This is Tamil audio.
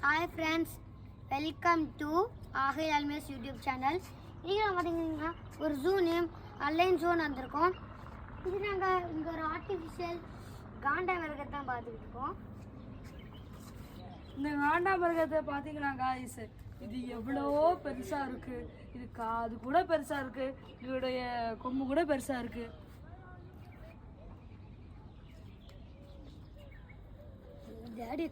Hi friends, welcome to Aahil Almas YouTube channel. நீங்கள் பார்த்தீங்கன்னா ஒரு ஜூ நேம் அலைன் ஜோன் வந்திருக்கோம். இது நாங்கள் இங்கே ஒரு ஆர்டிஃபிஷியல் காண்டா மிருகத்தை தான் பார்த்துக்கிட்டு இருக்கோம். இந்த காண்டா மிருகத்தை பார்த்தீங்கன்னா காய்ஸ், இது எவ்வளோ பெருசாக இருக்குது. இது காது கூட பெருசாக இருக்குது, இதோடைய கொம்பு கூட பெருசாக இருக்குது. டேடி